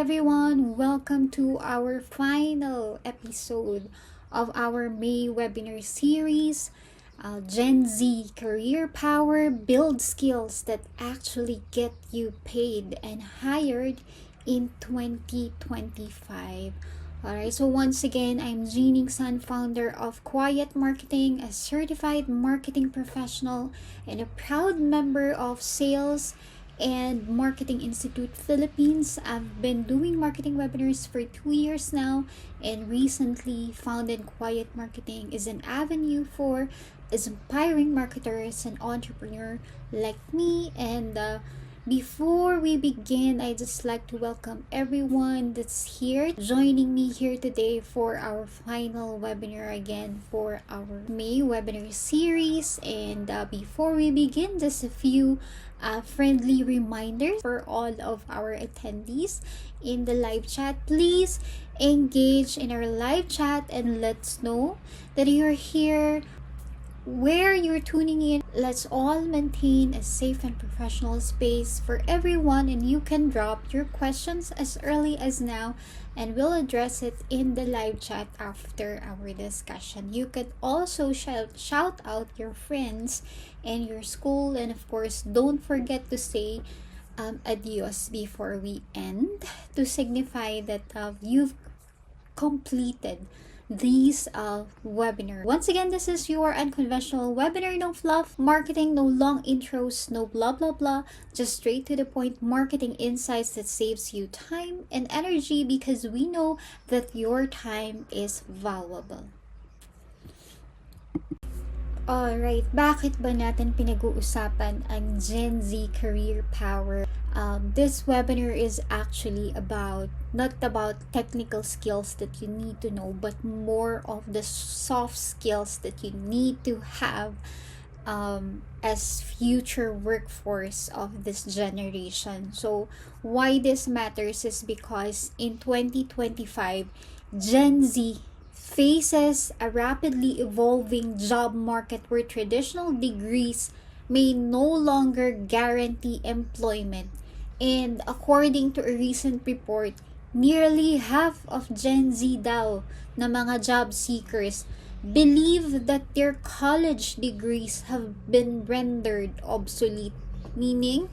everyone, welcome to our final episode of our May webinar series, Gen Z Career Power Build Skills that actually get you paid and hired in 2025. Alright, so once again, I'm Jeannie San, founder of Quiet Marketing, a certified marketing professional and a proud member of Sales and Marketing Institute Philippines. I've been doing marketing webinars for 2 years now, and recently founded Quiet Marketing is an avenue for inspiring marketers and entrepreneurs like me. And before we begin, I just like to welcome everyone that's here joining me here today for our final webinar again for our May webinar series. And before we begin, just a few friendly reminders for all of our attendees in the live chat. Please engage in our live chat and let's know that you're here, where you're tuning in. Let's all maintain a safe and professional space for everyone, and you can drop your questions as early as now and we'll address it in the live chat after our discussion. You could also shout out your friends and your school, and of course don't forget to say adios before we end to signify that you've completed these webinar. Once again, this is your unconventional webinar. No fluff marketing, no long intros, no blah blah blah, just straight to the point marketing insights that saves you time and energy, because we know that your time is valuable. Alright, bakit ba natin pinag-uusapan ang Gen Z Career Power? This webinar is actually not about technical skills that you need to know, but more of the soft skills that you need to have as future workforce of this generation. So why this matters is because in 2025, Gen Z faces a rapidly evolving job market where traditional degrees may no longer guarantee employment. And according to a recent report, nearly half of Gen Z daw na mga job seekers believe that their college degrees have been rendered obsolete. Meaning,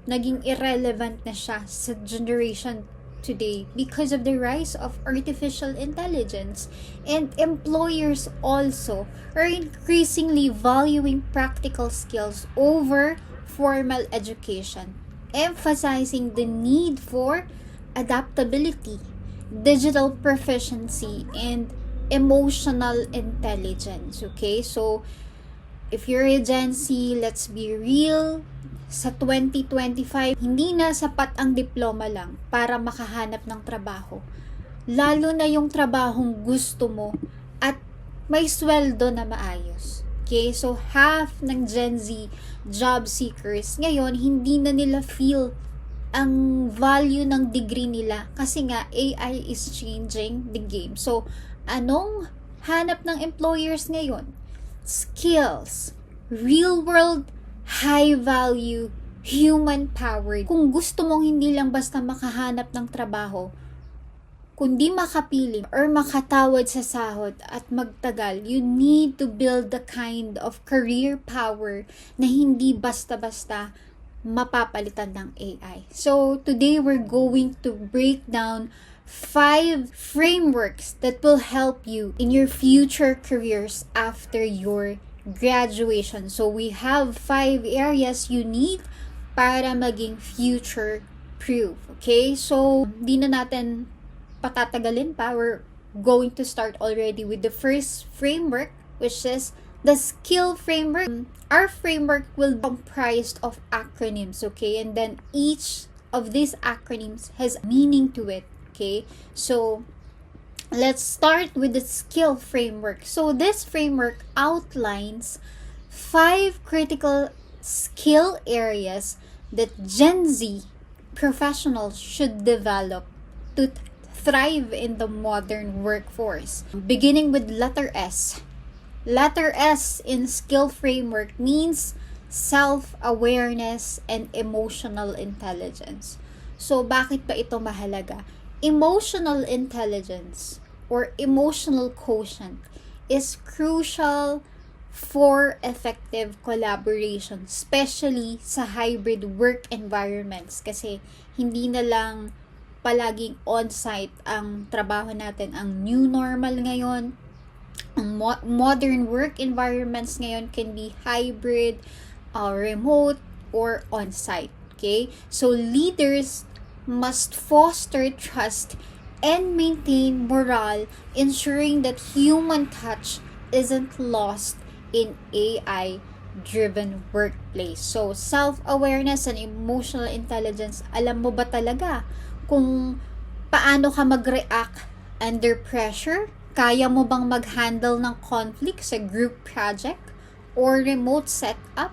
naging irrelevant na siya sa generation today because of the rise of artificial intelligence. And employers also are increasingly valuing practical skills over formal education, emphasizing the need for adaptability, digital proficiency, and emotional intelligence. Okay, so if you're a Gen Z, let's be real, sa 2025, hindi na sapat ang diploma lang para makahanap ng trabaho. Lalo na yung trabahong gusto mo at may sweldo na maayos. Okay, so half ng Gen Z job seekers ngayon, hindi na nila feel ang value ng degree nila kasi nga AI is changing the game. So, anong hanap ng employers ngayon? Skills, real world, high value, human powered. Kung gusto mong hindi lang basta makahanap ng trabaho, kundi makapiling or makatawad sa sahod at magtagal, you need to build the kind of career power na hindi basta-basta mapapalitan ng AI. So today we're going to break down 5 frameworks that will help you in your future careers after your graduation. So we have 5 areas you need para maging future proof. Okay, so di na natin patatagalin pa. We're going to start already with the first framework, which is the skill framework. Our framework will be comprised of acronyms, okay, and then each of these acronyms has meaning to it. Okay, so let's start with the skill framework. So this framework outlines 5 critical skill areas that Gen Z professionals should develop to thrive in the modern workforce. Beginning with letter S. Letter S in skill framework means self-awareness and emotional intelligence. So, bakit ba ito mahalaga? Emotional intelligence or emotional quotient is crucial for effective collaboration, especially sa hybrid work environments. Kasi hindi na lang palaging on-site ang trabaho natin. Ang new normal ngayon, ang modern work environments ngayon can be hybrid, remote, or on-site. Okay? So, leaders must foster trust and maintain morale, ensuring that human touch isn't lost in AI-driven workplace. So, self-awareness and emotional intelligence, alam mo ba talaga kung paano ka mag-react under pressure? Kaya mo bang mag-handle ng conflict sa group project or remote setup?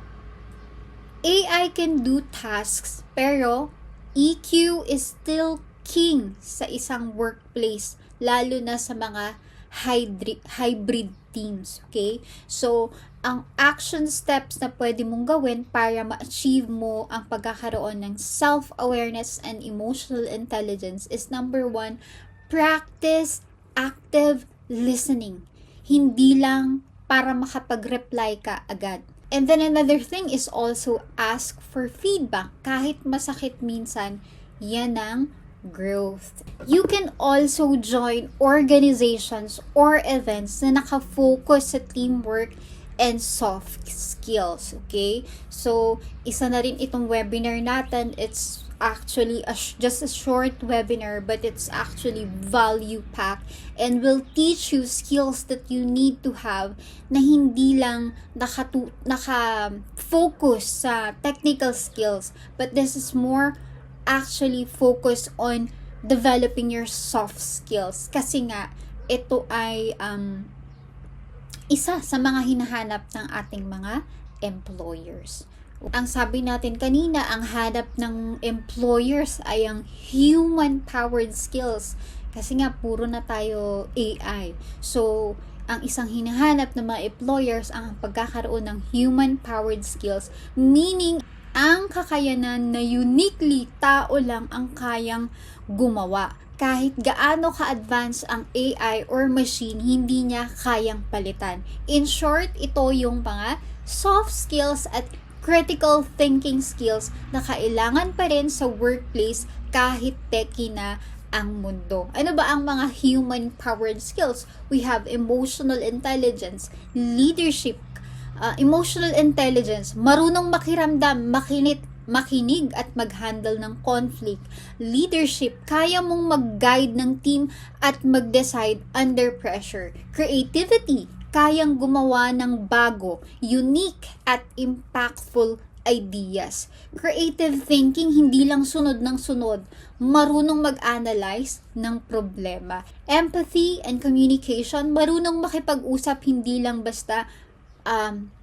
AI can do tasks, pero EQ is still king sa isang workplace, lalo na sa mga hybrid teams. Okay? So, ang action steps na pwede mong gawin para ma-achieve mo ang pagkakaroon ng self-awareness and emotional intelligence is number 1, practice active listening. Hindi lang para makapag-reply ka agad. And then another thing is also ask for feedback. Kahit masakit minsan, yan ang growth. You can also join organizations or events na nakafocus sa teamwork and soft skills. Okay? So, isa na rin itong webinar natin. It's actually just a short webinar, but it's actually value-packed and will teach you skills that you need to have na hindi lang naka-focus sa technical skills, but this is more actually focused on developing your soft skills. Kasi nga, ito ay isa sa mga hinahanap ng ating mga employers. Ang sabi natin kanina, ang hanap ng employers ay ang human-powered skills. Kasi nga, puro na tayo AI. So, ang isang hinahanap ng mga employers ang pagkakaroon ng human-powered skills, meaning ang kakayanan na uniquely tao lang ang kayang gumawa. Kahit gaano ka-advance ang AI or machine, hindi niya kayang palitan. In short, ito yung mga soft skills at critical thinking skills na kailangan pa rin sa workplace kahit techy na ang mundo. Ano ba ang mga human-powered skills? We have emotional intelligence, leadership, emotional intelligence, marunong makiramdam, makinig at mag-handle ng conflict. Leadership, kaya mong mag-guide ng team at mag-decide under pressure. Creativity, kayang gumawa ng bago, unique at impactful ideas. Creative thinking, hindi lang sunod ng sunod, marunong mag-analyze ng problema. Empathy and communication, marunong makipag-usap, hindi lang basta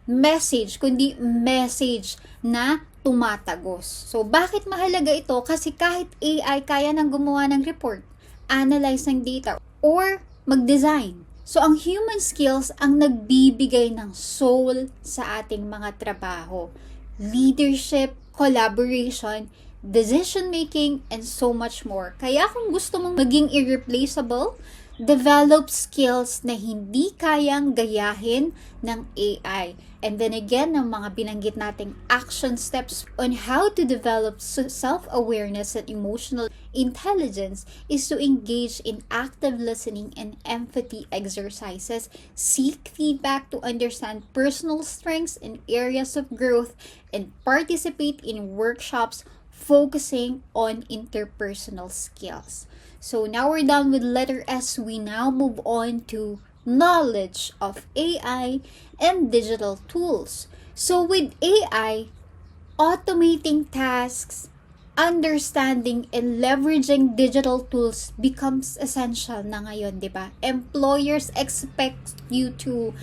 message, kundi message na tumatagos. So, bakit mahalaga ito? Kasi kahit AI kaya nang gumawa ng report, analyze ng data, or mag-design. So, ang human skills ang nagbibigay ng soul sa ating mga trabaho. Leadership, collaboration, decision-making, and so much more. Kaya kung gusto mong maging irreplaceable, develop skills na hindi kayang gayahin ng AI. And then again, ng mga binanggit nating action steps on how to develop self-awareness and emotional intelligence is to engage in active listening and empathy exercises, seek feedback to understand personal strengths and areas of growth, and participate in workshops focusing on interpersonal skills. So now we're done with letter S. We now move on to knowledge of AI and digital tools. So with AI, automating tasks, understanding and leveraging digital tools becomes essential na ngayon, di ba? Employers expect you to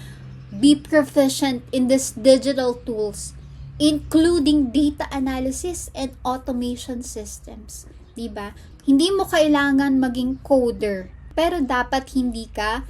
be proficient in these digital tools, including data analysis and automation systems, di ba? Hindi mo kailangan maging coder, pero dapat hindi ka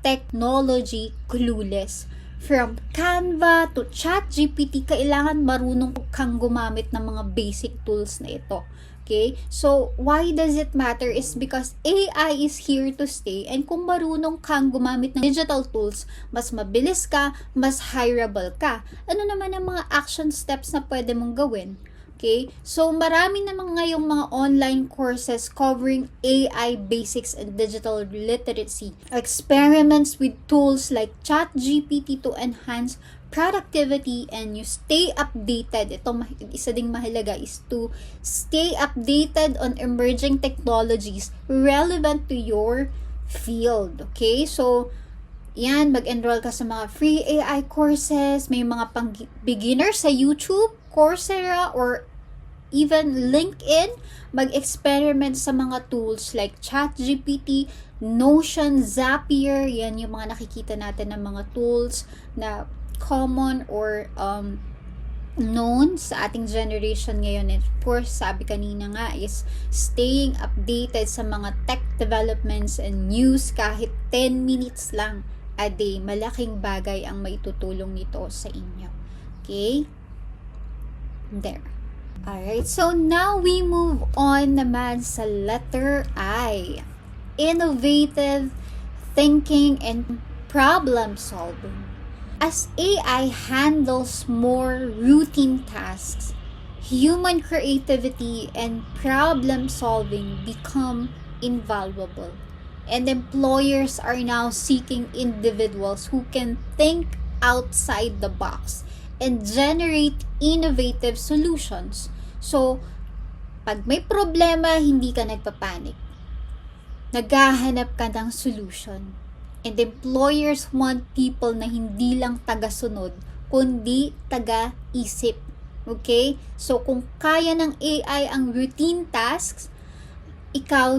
technology clueless. From Canva to ChatGPT, kailangan marunong kang gumamit ng mga basic tools na ito. Okay? So, why does it matter is because AI is here to stay, and kung marunong kang gumamit ng digital tools, mas mabilis ka, mas hireable ka. Ano naman ang mga action steps na pwede mong gawin? Okay? So, marami naman ngayong mga online courses covering AI basics and digital literacy. Experiments with tools like ChatGPT to enhance productivity, and you stay updated. Ito, isa ding mahalaga is to stay updated on emerging technologies relevant to your field. Okay? So, yan, mag-enroll ka sa mga free AI courses. May mga pang beginner sa YouTube, Coursera, or even LinkedIn. Mag-experiment sa mga tools like ChatGPT, Notion, Zapier. Yan yung mga nakikita natin ng mga tools na common or known sa ating generation ngayon. And of course, sabi kanina nga is staying updated sa mga tech developments and news kahit 10 minutes lang a day. Malaking bagay ang maitutulong nito sa inyo. Okay? There. Alright, so now we move on naman sa letter I. Innovative thinking and problem solving. As AI handles more routine tasks, human creativity and problem solving become invaluable. And employers are now seeking individuals who can think outside the box and generate innovative solutions. So, pag may problema, hindi ka nagpapanik. Naghahanap ka ng solution. And employers want people na hindi lang taga-sunod, kundi taga-isip. Okay? So, kung kaya ng AI ang routine tasks,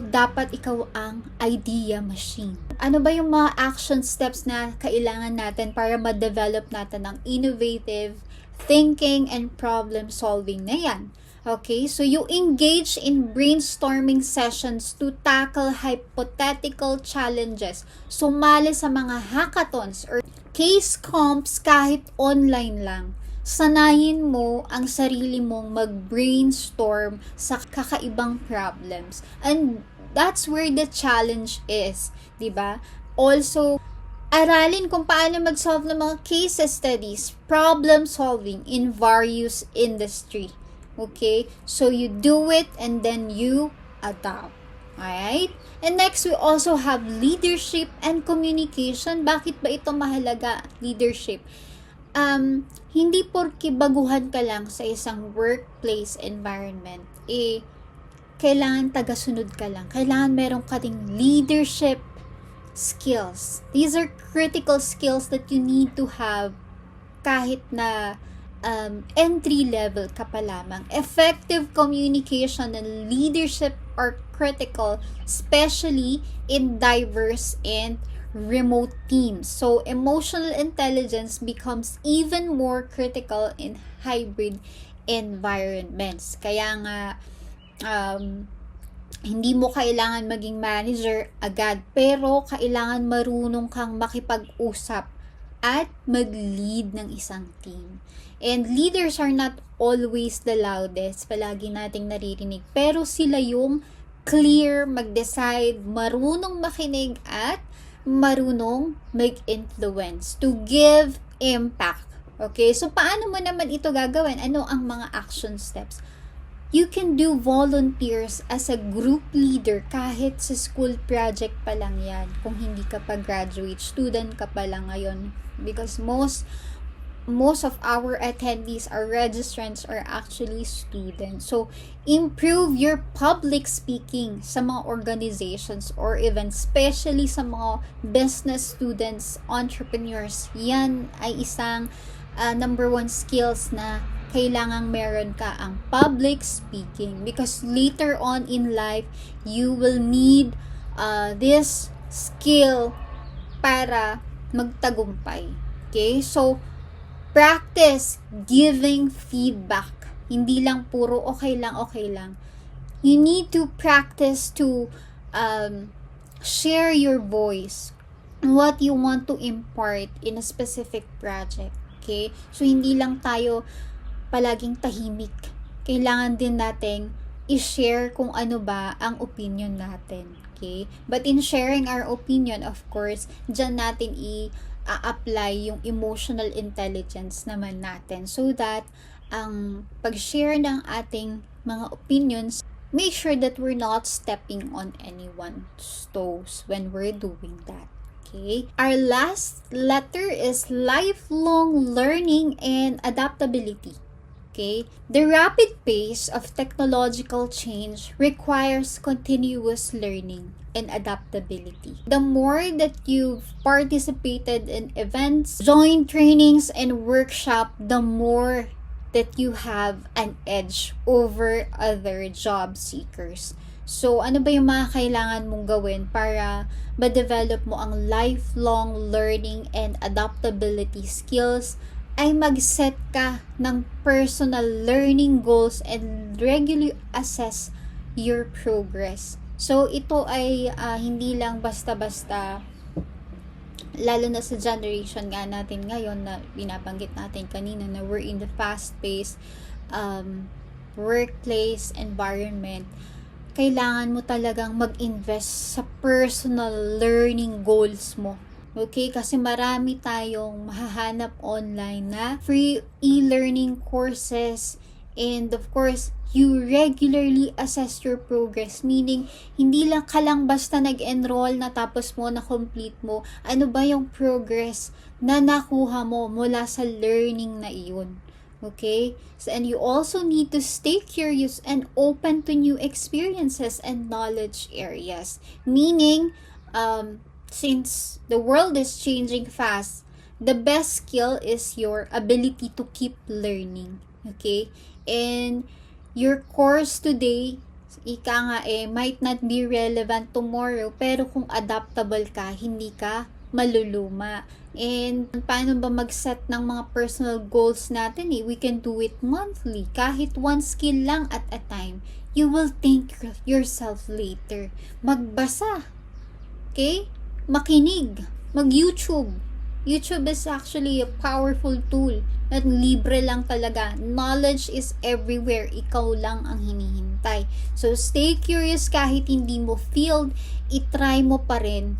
dapat ikaw ang idea machine. Ano ba yung mga action steps na kailangan natin para ma-develop natin ang innovative thinking and problem solving na yan? Okay, so you engage in brainstorming sessions to tackle hypothetical challenges. Sumali sa mga hackathons or case comps kahit online lang. Sanayin mo ang sarili mong mag-brainstorm sa kakaibang problems. And that's where the challenge is, 'di ba? Also, aralin kung paano mag-solve ng mga case studies, problem solving in various industry. Okay? So you do it and then you adapt. Alright? And next, we also have leadership and communication. Bakit ba ito mahalaga, leadership? Hindi porke baguhan ka lang sa isang workplace environment, kailangan tagasunod ka lang. Kailangan meron ka ding leadership skills. These are critical skills that you need to have kahit na entry level ka pa lamang. Effective communication and leadership are critical, especially in diverse and remote teams. So, emotional intelligence becomes even more critical in hybrid environments. Kaya nga, hindi mo kailangan maging manager agad, pero kailangan marunong kang makipag-usap at mag-lead ng isang team. And leaders are not always the loudest, palagi nating naririnig, pero sila yung clear, mag-decide, marunong makinig at marunong mag-influence to give impact. Okay, so paano mo naman ito gagawin? Ano ang mga action steps? You can do volunteers as a group leader kahit sa school project pa lang yan. Kung hindi ka pa graduate, student ka pa lang ngayon. Because most of our attendees, our registrants are actually students. So, improve your public speaking sa mga organizations or events, especially sa mga business students, entrepreneurs. Yan ay isang number one skills na kailangang meron ka, ang public speaking, because later on in life you will need this skill para magtagumpay. Okay, so practice giving feedback, hindi lang puro okay lang. You need to practice to share your voice. what you want to impart in a specific project. Okay? So, hindi lang tayo palaging tahimik. Kailangan din nating i-share kung ano ba ang opinion natin. Okay? But in sharing our opinion, of course, dyan natin i-apply yung emotional intelligence naman natin so that ang pag-share ng ating mga opinions, make sure that we're not stepping on anyone's toes when we're doing that. Okay? Our last letter is lifelong learning and adaptability. Okay? The rapid pace of technological change requires continuous learning and adaptability. The more that you've participated in events, joined trainings, and workshop, the more that you have an edge over other job seekers. So, ano ba yung mga kailangan mong gawin para ma-develop mo ang lifelong learning and adaptability skills? Ay mag-set ka ng personal learning goals and regularly assess your progress. So, ito ay hindi lang basta-basta, lalo na sa generation nga natin ngayon na binabanggit natin kanina na we're in the fast-paced workplace environment. Kailangan mo talagang mag-invest sa personal learning goals mo. Okay? Kasi marami tayong mahahanap online na free e-learning courses. And of course, you regularly assess your progress. Meaning, hindi lang ka lang basta nag-enroll na tapos mo na-complete mo. Ano ba yung progress na nakuha mo mula sa learning na iyon? Okay? So, and you also need to stay curious and open to new experiences and knowledge areas. Meaning, since the world is changing fast, the best skill is your ability to keep learning. Okay? And your course today, ika nga might not be relevant tomorrow, pero kung adaptable ka, hindi ka maluluma. And paano ba mag-set ng mga personal goals natin? We can do it monthly. Kahit one skill lang at a time. You will thank yourself later. Magbasa. Okay? Makinig. Mag-YouTube. YouTube is actually a powerful tool. At libre lang talaga. Knowledge is everywhere. Ikaw lang ang hinihintay. So, stay curious kahit hindi mo feel, itry mo pa rin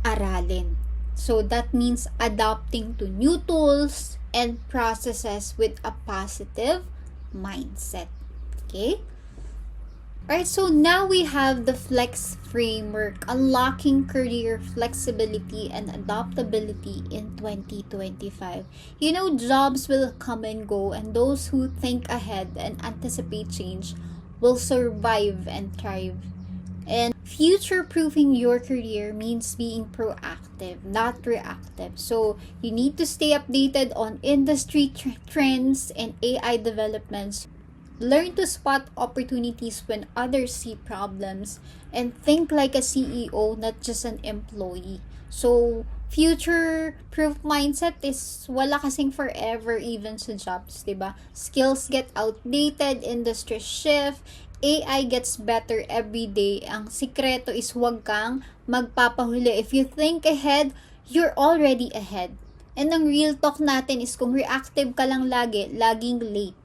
aralin. So, that means adapting to new tools and processes with a positive mindset. Okay? Alright, so now we have the Flex Framework, unlocking career flexibility and adaptability in 2025. You know, jobs will come and go, and those who think ahead and anticipate change will survive and thrive. And future-proofing your career means being proactive, not reactive. So, you need to stay updated on industry trends and AI developments. Learn to spot opportunities when others see problems, and think like a CEO, not just an employee. So, future-proof mindset is wala kasing forever even sa jobs, diba? Skills get outdated, industry shift, AI gets better every day. Ang sikreto is huwag kang magpapahuli. If you think ahead, you're already ahead. And ang real talk natin is kung reactive ka lang lagi, laging late.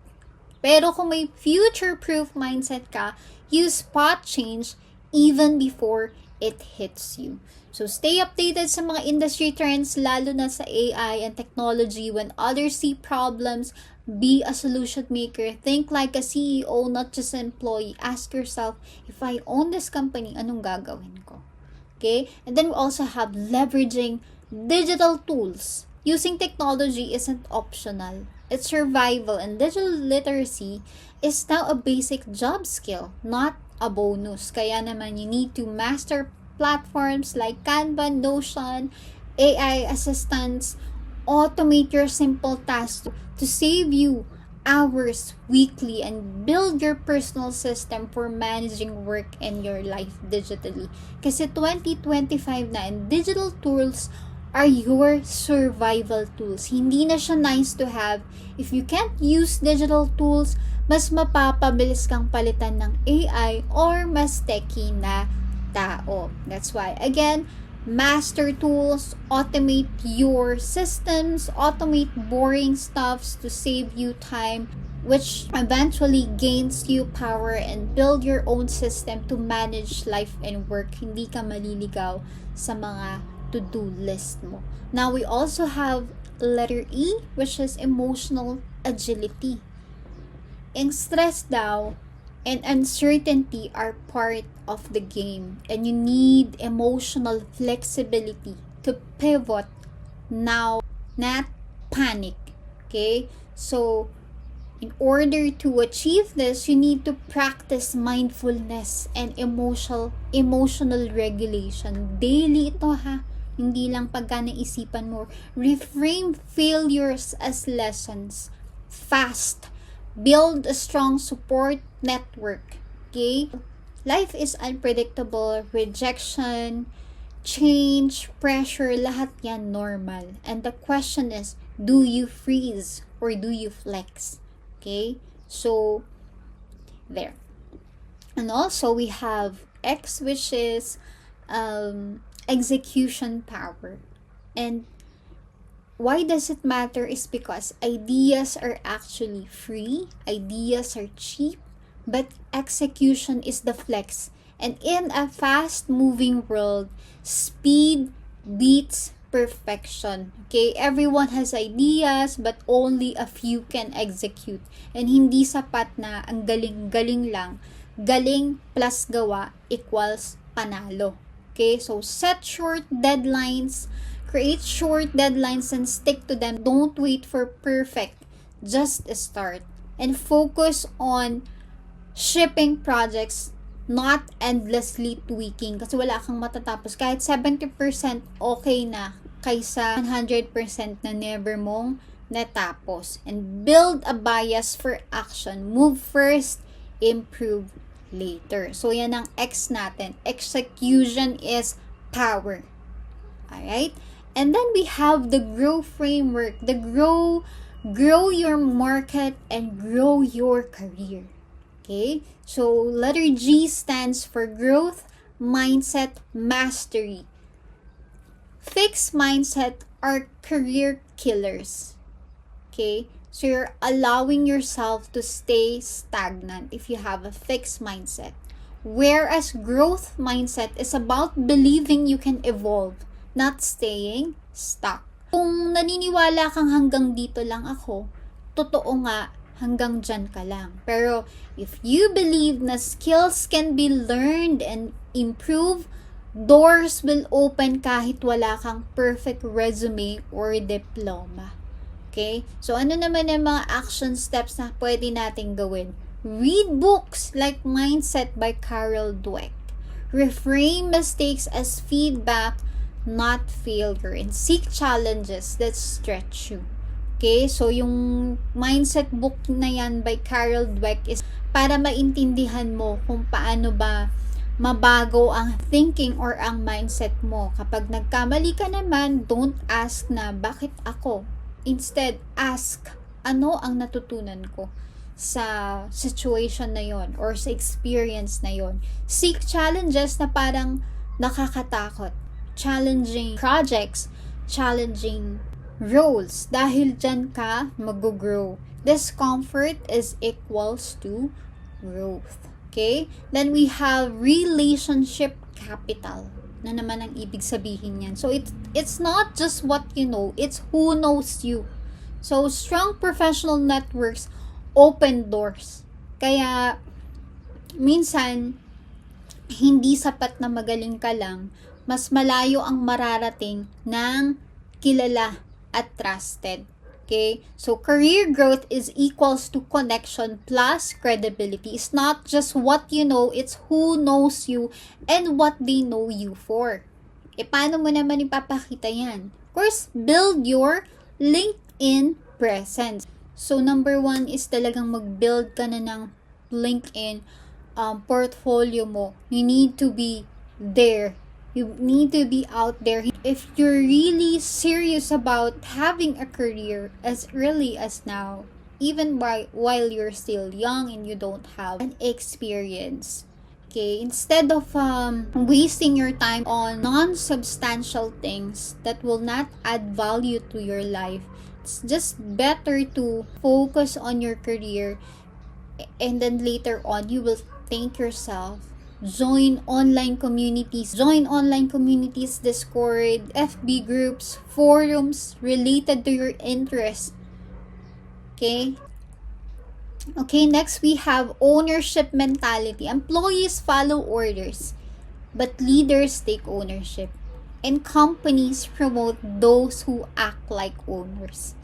Pero kung may future-proof mindset ka, you spot change even before it hits you. So, stay updated sa mga industry trends, lalo na sa AI and technology. When others see problems, be a solution maker. Think like a CEO, not just an employee. Ask yourself, if I own this company, anong gagawin ko? Okay? And then we also have leveraging digital tools. Using technology isn't optional. It's survival, and digital literacy is now a basic job skill, not a bonus. Kaya naman, you need to master platforms like Canva, Notion, AI assistants, automate your simple tasks to save you hours weekly, and build your personal system for managing work and your life digitally. Kasi 2025 na, and digital tools are your survival tools. Hindi na siya nice to have. If you can't use digital tools, mas mapapabilis kang palitan ng AI or mas techy na tao. That's why, again, master tools, automate your systems, automate boring stuffs to save you time, which eventually gains you power, and build your own system to manage life and work. Hindi ka maliligaw sa mga to-do list mo. Now, we also have letter E, which is emotional agility. Ang stress daw and uncertainty are part of the game, and you need emotional flexibility to pivot now, not panic. Okay? So, in order to achieve this, you need to practice mindfulness and emotional regulation. Daily ito ha. Hindi lang pagka naisipan mo. Reframe failures as lessons. Fast. Build a strong support network. Okay? Life is unpredictable. Rejection, change, pressure, lahat yan normal. And the question is, do you freeze or do you flex? Okay? So, there. And also, we have X, which is execution power. And why does it matter is because ideas are actually free, ideas are cheap, but execution is the flex. And in a fast-moving world, speed beats perfection. Okay? Everyone has ideas, but only a few can execute. And hindi sapat na ang galing-galing lang. Galing plus gawa equals panalo. Okay? So, set short deadlines, create short deadlines and stick to them. Don't wait for perfect. Just start. And focus on shipping projects, not endlessly tweaking. Kasi wala kang matatapos. Kahit 70% okay na kaysa 100% na never mong natapos. And build a bias for action. Move first, improve later. So, yan ang X natin. Execution is power. Alright? And then we have the grow framework. The grow your market and grow your career. Okay? So, letter G stands for growth, mindset, mastery. Fixed mindset are career killers. Okay? So, you're allowing yourself to stay stagnant if you have a fixed mindset. Whereas growth mindset is about believing you can evolve, not staying stuck. Kung naniniwala kang hanggang dito lang ako, totoo nga, hanggang dyan ka lang. Pero if you believe na skills can be learned and improved, doors will open kahit wala kang perfect resume or diploma. Okay? So, ano naman ang mga action steps na pwede nating gawin? Read books like Mindset by Carol Dweck. Reframe mistakes as feedback, not failure. And seek challenges that stretch you. Okay? So, yung Mindset book na yan by Carol Dweck is para maintindihan mo kung paano ba mabago ang thinking or ang mindset mo. Kapag nagkamali ka naman, don't ask na, bakit ako? Instead, ask, ano ang natutunan ko sa situation na yon or sa experience na yon. Seek challenges na parang nakakatakot. Challenging projects, challenging roles. Dahil dyan ka mag-grow. Discomfort is equals to growth. Okay? Then we have relationship capital. Na naman ang ibig sabihin yan. So, it's not just what you know, it's who knows you. So, strong professional networks open doors. Kaya, minsan, hindi sapat na magaling ka lang, mas malayo ang mararating ng kilala at trusted. Okay? So, career growth is equals to connection plus credibility. It's not just what you know, it's who knows you and what they know you for. E, paano mo naman ipapakita yan? Of course, build your LinkedIn presence. So, number 1 is talagang mag-build ka na ng LinkedIn portfolio mo. You need to be there. You need to be out there. If you're really serious about having a career as early as now, even while you're still young and you don't have an experience, Okay, instead of wasting your time on non-substantial things that will not add value to your life, it's just better to focus on your career, and then later on you will thank yourself. Join online communities, Discord, FB groups, forums related to your interests. Okay? Okay, next we have ownership mentality. Employees follow orders, but leaders take ownership. And companies promote those who act like owners.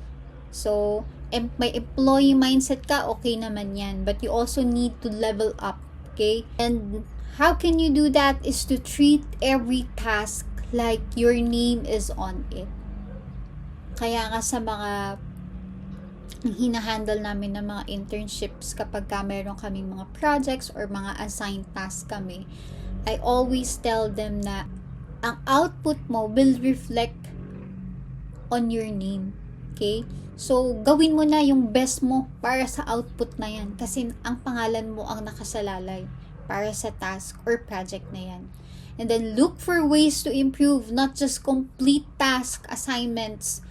So, may employee mindset ka, okay naman yan. But you also need to level up, okay? And how can you do that is to treat every task like your name is on it. Kaya nga sa mga hinahandle namin ng mga internships kapag ka meron kaming mga projects or mga assigned tasks kami, I always tell them na ang output mo will reflect on your name. Okay? So, gawin mo na yung best mo para sa output na yan. Kasi ang pangalan mo ang nakasalalay para sa task or project na yan. And then, look for ways to improve, not just complete task assignments.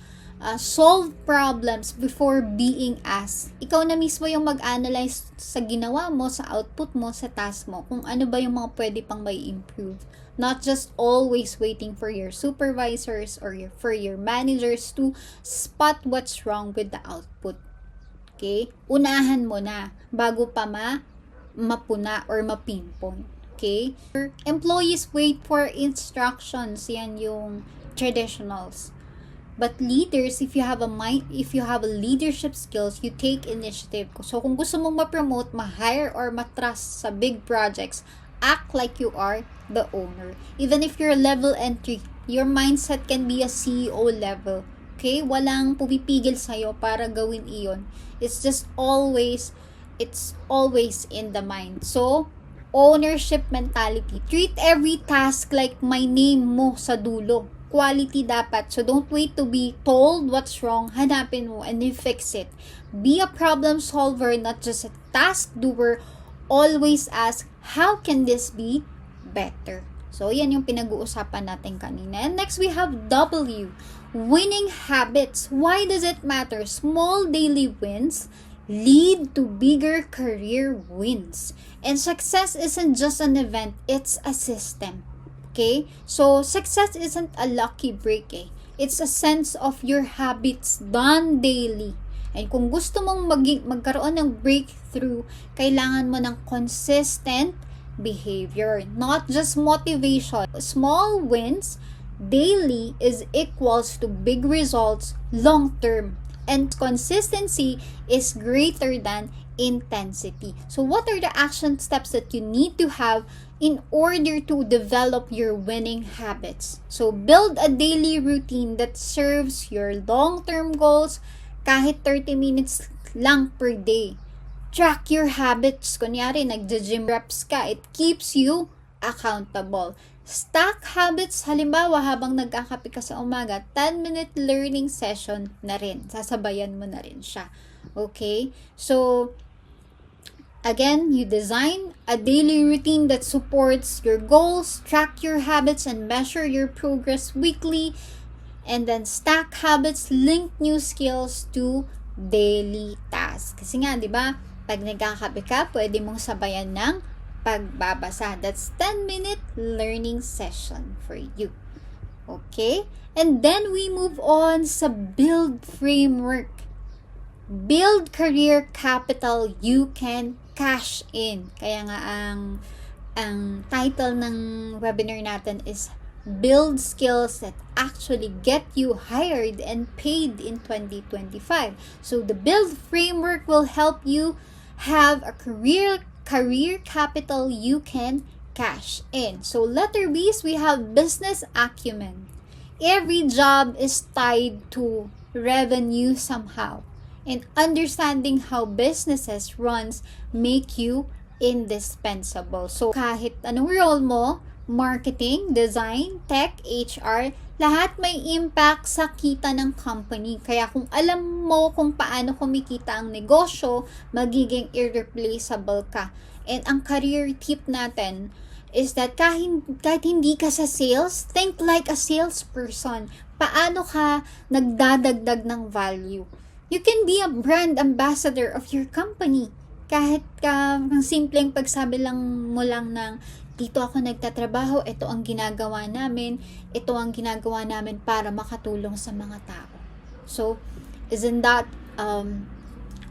Solve problems before being asked. Ikaw na mismo yung mag-analyze sa ginawa mo, sa output mo, sa task mo, kung ano ba yung mga pwede pang may improve. Not just always waiting for your supervisors or for your managers to spot what's wrong with the output. Okay? Unahan mo na bago pa mapuna or mapinpoint. Okay? Employees wait for instructions. Yan yung traditionals. But leaders, if you have a leadership skills, you take initiative. So kung gusto mong ma-promote, ma-hire or ma-trust sa big projects, act like you are the owner. Even if you're level entry, your mindset can be a CEO level. Okay? Walang pumipigil sa'yo para gawin iyon. It's always in the mind. So, ownership mentality. Treat every task like may name mo sa dulo. Quality dapat. So, don't wait to be told what's wrong. Hanapin mo and you fix it. Be a problem solver, not just a task doer. Always ask, how can this be better? So, yan yung pinag-uusapan natin kanina. And next, we have W. Winning habits. Why does it matter? Small daily wins lead to bigger career wins. And success isn't just an event, it's a system. Okay? So, success isn't a lucky break eh. It's a sense of your habits done daily. And kung gusto mong magkaroon ng breakthrough, kailangan mo ng consistent behavior, not just motivation. Small wins daily is equals to big results long term. And consistency is greater than intensity. So what are the action steps that you need to have in order to develop your winning habits? So build a daily routine that serves your long-term goals, kahit 30 minutes lang per day. Track your habits. Kunyari, nagja-gym reps ka, it keeps you accountable. Stack habits, halimbawa habang nagkakape ka sa umaga, 10-minute learning session na rin. Sasabayan mo na rin siya. Okay? So, again, you design a daily routine that supports your goals, track your habits, and measure your progress weekly. And then stack habits, link new skills to daily tasks. Kasi nga, di ba, pag nagkakape ka, pwede mong sabayan ng pagbabasa. That's 10-minute learning session for you. Okay? And then we move on sa build framework. Build career capital you can cash in. Kaya nga ang title ng webinar natin is Build Skills that actually get you hired and paid in 2025. So the build framework will help you have a career capital you can cash in. So letter B's, we have business acumen. Every job is tied to revenue somehow. And understanding how businesses runs make you indispensable. So kahit anong role mo, marketing, design, tech, HR, lahat may impact sa kita ng company. Kaya kung alam mo kung paano kumikita ang negosyo, magiging irreplaceable ka. And ang career tip natin is that kahit hindi ka sa sales, think like a salesperson. Paano ka nagdadagdag ng value? You can be a brand ambassador of your company. Kahit ang simpleng pagsabi lang mo lang ng dito ako nagtatrabaho, ito ang ginagawa namin para makatulong sa mga tao. So, isn't that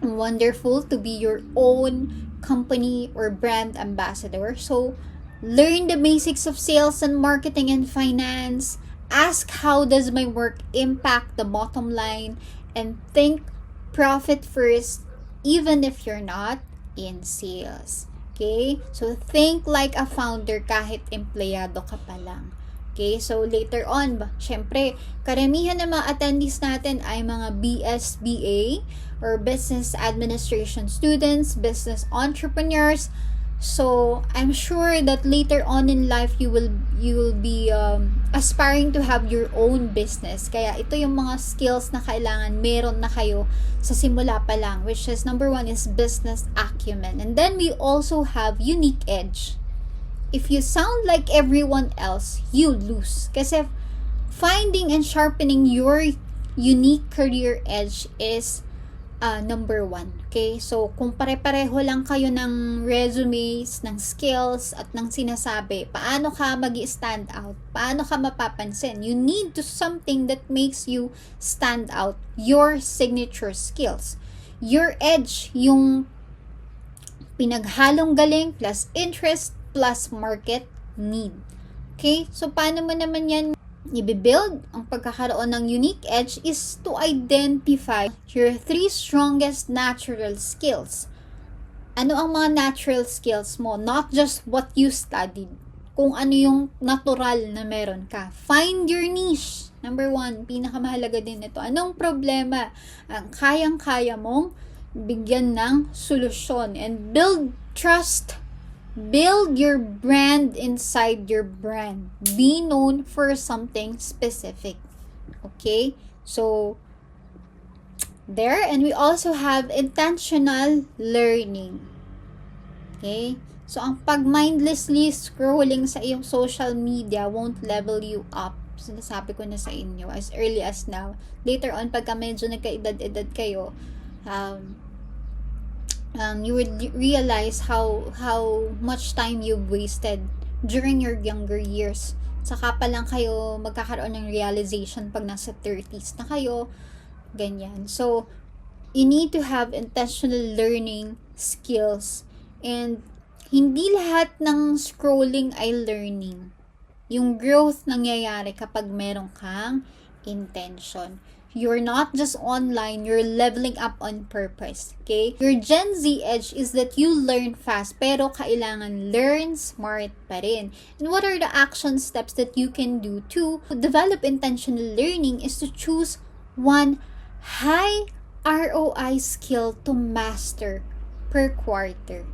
wonderful to be your own company or brand ambassador? So, learn the basics of sales and marketing and finance. Ask how does my work impact the bottom line, and think profit first even if you're not in sales. Okay? So, think like a founder kahit empleyado ka pa lang. Okay? So, later on, syempre, karamihan ng mga attendees natin ay mga BSBA or Business Administration students, business entrepreneurs. So, I'm sure that later on in life, you will be aspiring to have your own business. Kaya ito yung mga skills na kailangan meron na kayo sa simula pa lang, which is number 1 is business acumen. And then we also have unique edge. If you sound like everyone else, you lose. Kasi finding and sharpening your unique career edge is number 1. Okay? So, kung pare-pareho lang kayo ng resumes, ng skills, at ng sinasabi, paano ka mag-stand out? Paano ka mapapansin? You need to something that makes you stand out. Your signature skills. Your edge, yung pinaghalong galing plus interest plus market need. Okay? So, paano mo naman yan i-build? Ang pagkakaroon ng unique edge is to identify your 3 strongest natural skills. Ano ang mga natural skills mo? Not just what you studied. Kung ano yung natural na meron ka. Find your niche. Number 1, pinakamahalaga din ito. Anong problema ang kayang-kaya mong bigyan ng solusyon? And build trust. Build your brand inside your brand. Be known for something specific. Okay? So, there. And we also have intentional learning. Okay? So, ang pag-mindlessly scrolling sa iyong social media won't level you up. Sinasabi ko na sa inyo as early as now. Later on, pagka medyo nagkaedad-edad kayo, you would realize how much time you've wasted during your younger years. Saka pa lang kayo magkakaroon ng realization pag nasa 30s na kayo. Ganyan. So, you need to have intentional learning skills. And hindi lahat ng scrolling ay learning. Yung growth nangyayari kapag meron kang intention. You're not just online, you're leveling up on purpose. Okay? Your Gen Z edge is that you learn fast, pero kailangan learn smart pa rin. And what are the action steps that you can do to develop intentional learning is to choose one high ROI skill to master per quarter.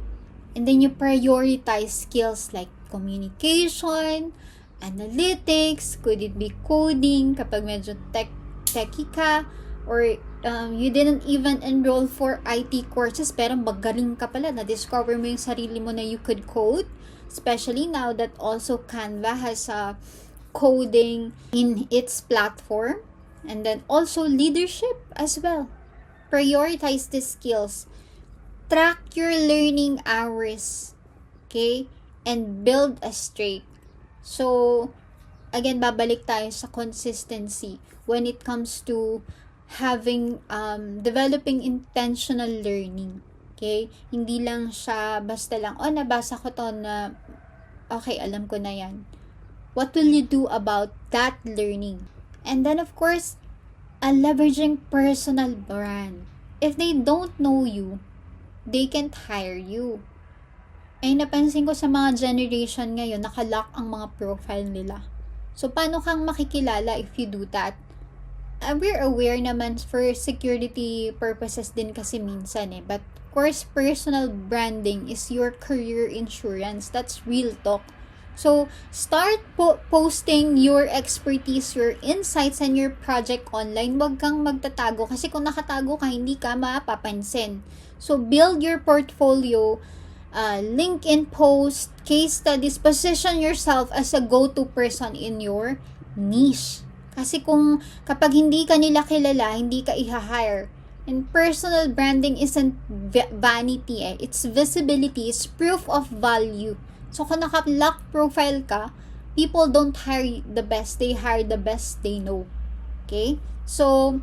And then you prioritize skills like communication, analytics, could it be coding, kapag medyo techie ka, or you didn't even enroll for IT courses pero magaling ka pala, na-discover mo yung sarili mo na you could code, especially now that also Canva has coding in its platform. And then also leadership as well. Prioritize the skills. Track your learning hours. Okay? And build a streak. So, again, babalik tayo sa consistency when it comes to having, developing intentional learning. Okay? Hindi lang siya basta lang, nabasa ko to na, okay, alam ko na yan. What will you do about that learning? And then, of course, leveraging personal brand. If they don't know you, they can't hire you. Ay, napansin ko sa mga generation ngayon, nakalock ang mga profile nila. So, paano kang makikilala if you do that? We're aware naman for security purposes din kasi minsan But, of course, personal branding is your career insurance. That's real talk. So, start posting your expertise, your insights, and your project online. Huwag kang magtatago kasi kung nakatago ka, hindi ka mapapansin. So, build your portfolio, LinkedIn post, case studies, position yourself as a go-to person in your niche. Kasi kapag hindi ka nila kilala, hindi ka i-hire. And personal branding isn't vanity it's visibility, it's proof of value. So, kung naka-lock profile ka, people don't hire the best. They hire the best they know. Okay? So,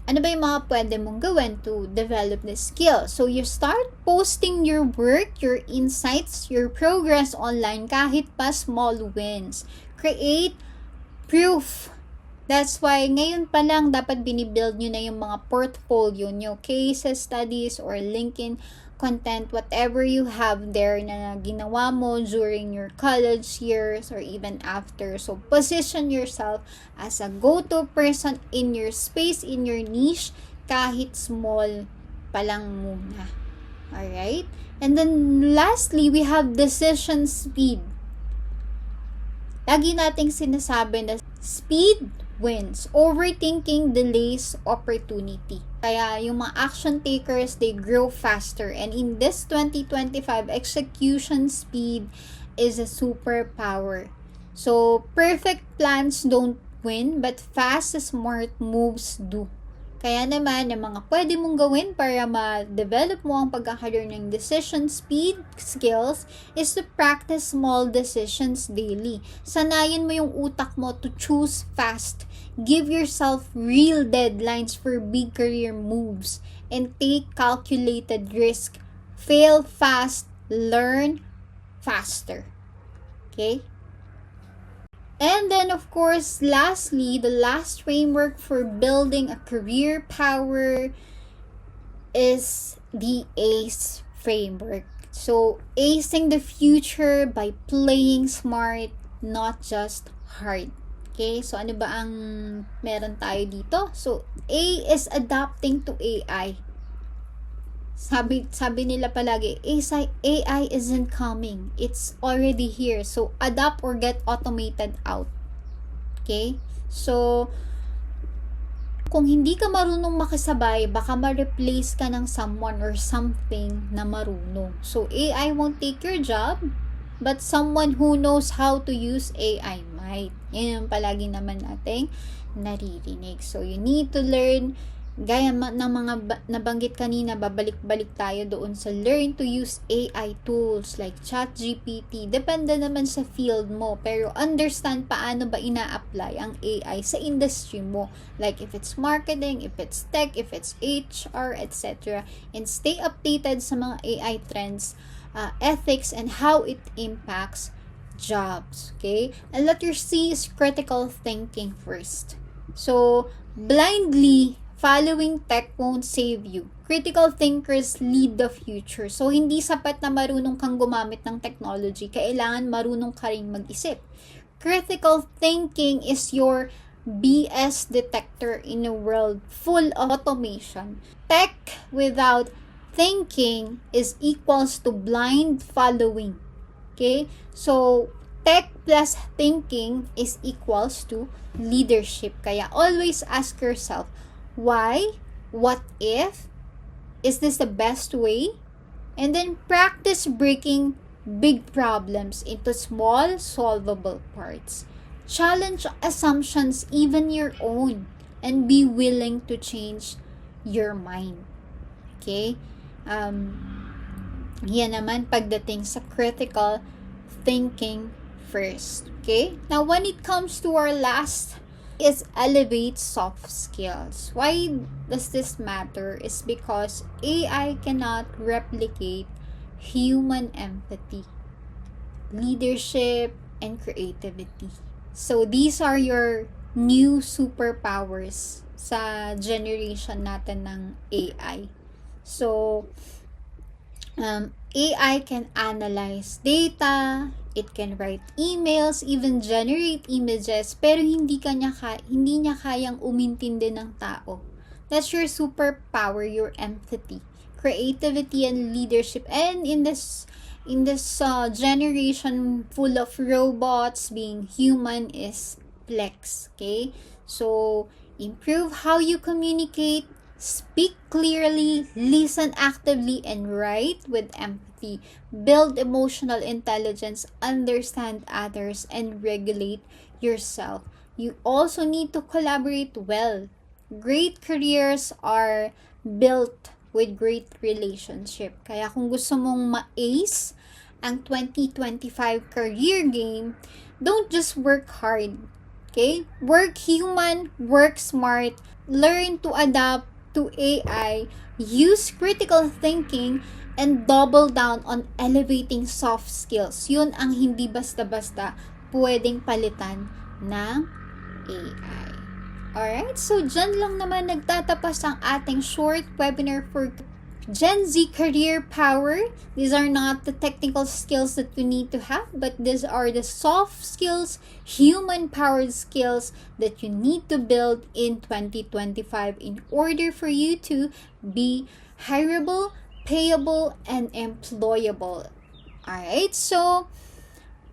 ano ba yung mga pwede mong gawin to develop this skill? So, you start posting your work, your insights, your progress online kahit pa small wins. Create proof. That's why ngayon pa lang dapat binibuild nyo na yung mga portfolio nyo, cases, studies, or LinkedIn content, whatever you have there na ginawa mo during your college years or even after. So, position yourself as a go-to person in your space, in your niche, kahit small pa lang muna. Alright? And then, lastly, we have decision speed. Lagi nating sinasabi na speed wins. Overthinking delays opportunity. Kaya yung mga action takers, they grow faster. And in this 2025, execution speed is a superpower. So, perfect plans don't win, but fast, smart moves do. Kaya naman, yung mga pwede mong gawin para ma-develop mo ang pagkakaroon ng decision speed skills is to practice small decisions daily. Sanayin mo yung utak mo to choose fast. Give yourself real deadlines for big career moves and take calculated risk. Fail fast, learn faster. Okay? And then, of course, lastly, the last framework for building a career power is the ACE framework. So, acing the future by playing smart, not just hard. Okay? So, ano ba ang meron tayo dito? So, A is adapting to AI. Sabi nila palagi, AI isn't coming. It's already here. So, adapt or get automated out. Okay? So, kung hindi ka marunong makisabay, baka ma-replace ka ng someone or something na marunong. So, AI won't take your job, but someone who knows how to use AI might. Yan yung palagi naman nating naririnig. So, you need to learn. Gaya ng mga nabanggit kanina, babalik-balik tayo doon sa learn to use AI tools like ChatGPT. Depende naman sa field mo, pero understand paano ba ina-apply ang AI sa industry mo. Like if it's marketing, if it's tech, if it's HR, etc. And stay updated sa mga AI trends, ethics, and how it impacts jobs. Okay? And let your C is critical thinking first. So, blindly following tech won't save you. Critical thinkers lead the future. So, hindi sapat na marunong kang gumamit ng technology. Kailangan marunong ka rin mag-isip. Critical thinking is your BS detector in a world full of automation. Tech without thinking is equals to blind following. Okay? So, tech plus thinking is equals to leadership. Kaya always ask yourself, why? What if? Is this the best way? And then practice breaking big problems into small, solvable parts. Challenge assumptions, even your own, and be willing to change your mind. Okay? Yan naman pagdating sa critical thinking first. Okay? Now, when it comes to our last is elevate soft skills. Why does this matter? Is because AI cannot replicate human empathy, leadership, and creativity. So, these are your new superpowers sa generation natin ng AI. So, AI can analyze data, it can write emails, even generate images, pero hindi niya kayang umintindi ng tao. That's your superpower, your empathy, creativity, and leadership. And in in this generation full of robots, being human is flex. Okay, so improve how you communicate, speak clearly, listen actively, and write with empathy. Build emotional intelligence, understand others, and regulate yourself. You also need to collaborate well. Great careers are built with great relationship. Kaya kung gusto mong ma-ace ang 2025 career game, don't just work hard. Okay? Work human, work smart, learn to adapt to AI, use critical thinking, and double down on elevating soft skills. Yun ang hindi basta-basta pwedeng palitan ng AI. Alright, so dyan lang naman nagtatapos ang ating short webinar for Gen Z Career Power. These are not the technical skills that you need to have, but these are the soft skills, human-powered skills that you need to build in 2025 in order for you to be hireable, payable, and employable. Alright, so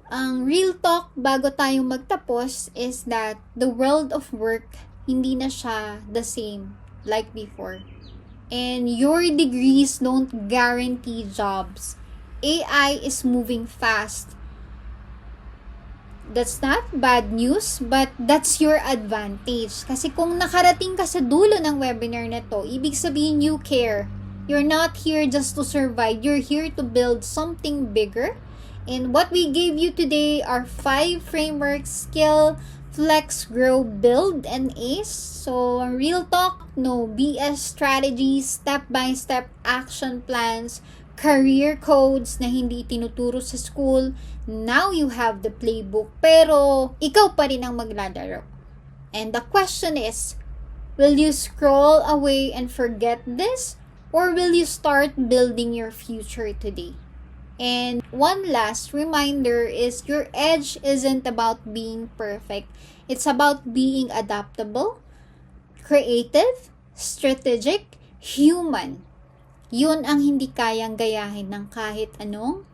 ang real talk bago tayo magtapos is that the world of work hindi na siya the same like before. And your degrees don't guarantee jobs. AI is moving fast. That's not bad news, but that's your advantage. Kasi kung nakarating ka sa dulo ng webinar na to, ibig sabihin you care. You're not here just to survive. You're here to build something bigger. And what we gave you today are 5 frameworks: skill, flex, grow, build, and ace. So, real talk, no BS strategies, step-by-step action plans, career codes na hindi tinuturo sa school. Now you have the playbook, pero ikaw pa rin ang maglalaro. And the question is, will you scroll away and forget this? Or will you start building your future today? And one last reminder is your edge isn't about being perfect. It's about being adaptable, creative, strategic, human. Yun ang hindi kayang gayahin ng kahit anong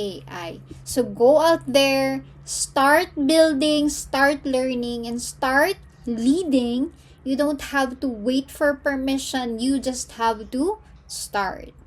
AI. So go out there, start building, start learning, and start leading. You don't have to wait for permission. You just have to start.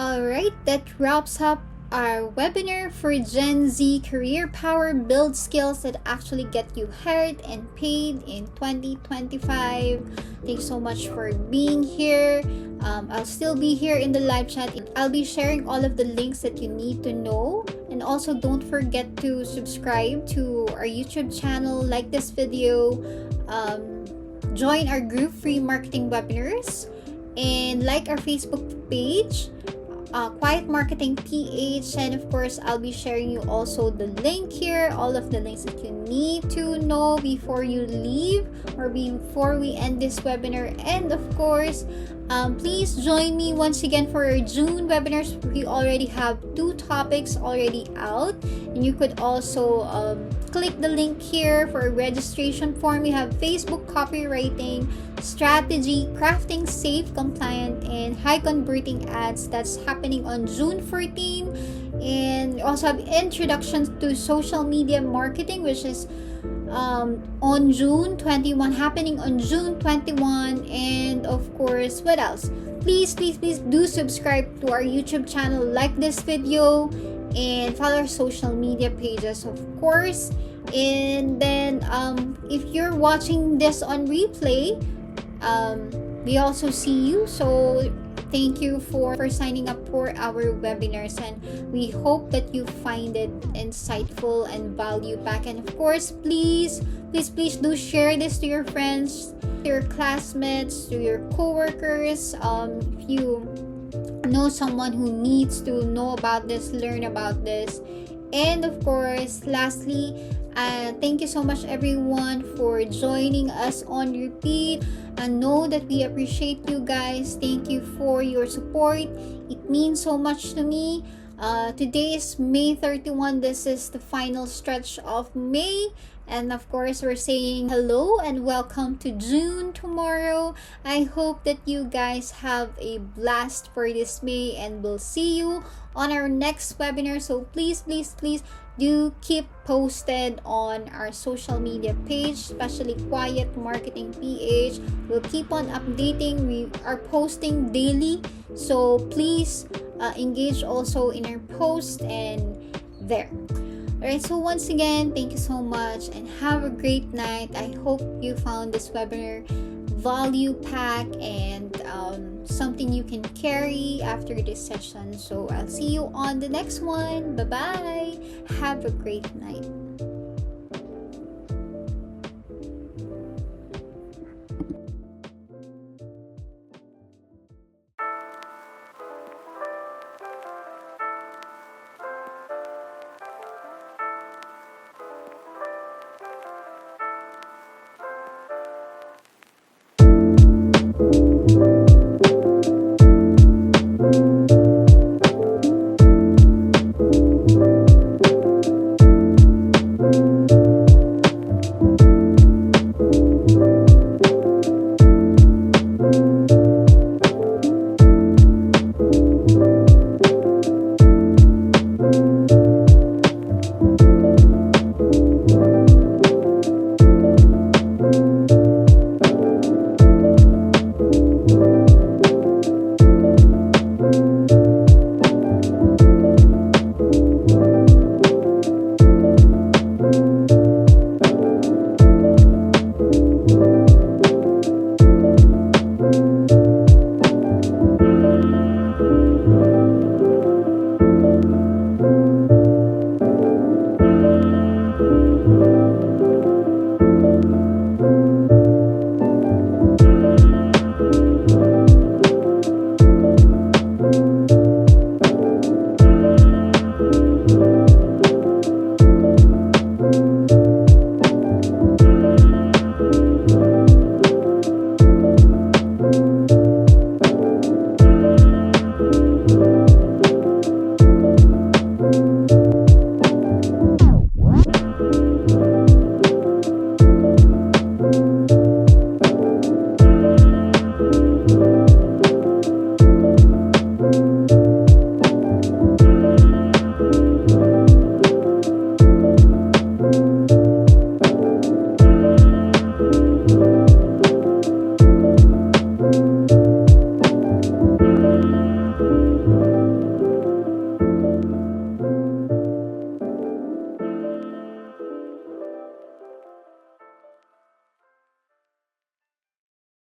Alright, that wraps up our webinar for Gen Z Career Power. Build skills that actually get you hired and paid in 2025. Thanks so much for being here. I'll still be here in the live chat. I'll be sharing all of the links that you need to know. And also don't forget to subscribe to our YouTube channel, like this video, join our group free marketing webinars, and like our Facebook page, Quiet Marketing PH. And of course, I'll be sharing you also the link here, all of the links that you need to know before you leave or before we end this webinar. And of course, please join me once again for our June webinars. We already have 2 topics already out, and you could also click the link here for a registration form. We have Facebook copywriting strategy, crafting safe, compliant, and high converting ads. That's happening on June 14. And we also have introductions to social media marketing, which is on June 21, happening on June 21. And of course, what else? Please do subscribe to our YouTube channel, like this video, and follow our social media pages, of course. And then if you're watching this on replay, we also see you. So thank you for signing up for our webinars, and we hope that you find it insightful and value back. And of course, please do share this to your friends, to your classmates, to your coworkers. If you know someone who needs to know about this, learn about this. And of course, lastly, thank you so much everyone for joining us on repeat. And know that we appreciate you guys. Thank you for your support. It means so much to me. Today is May 31. This is the final stretch of May. And of course, we're saying hello and welcome to June tomorrow. I hope that you guys have a blast for this May, and we'll see you on our next webinar. So please, please, please do keep posted on our social media page, especially Quiet Marketing PH. We'll keep on updating. We are posting daily, so please engage also in our post and there. Alright, so once again, thank you so much and have a great night. I hope you found this webinar value pack and something you can carry after this session. So I'll see you on the next one. Bye bye. Have a great night.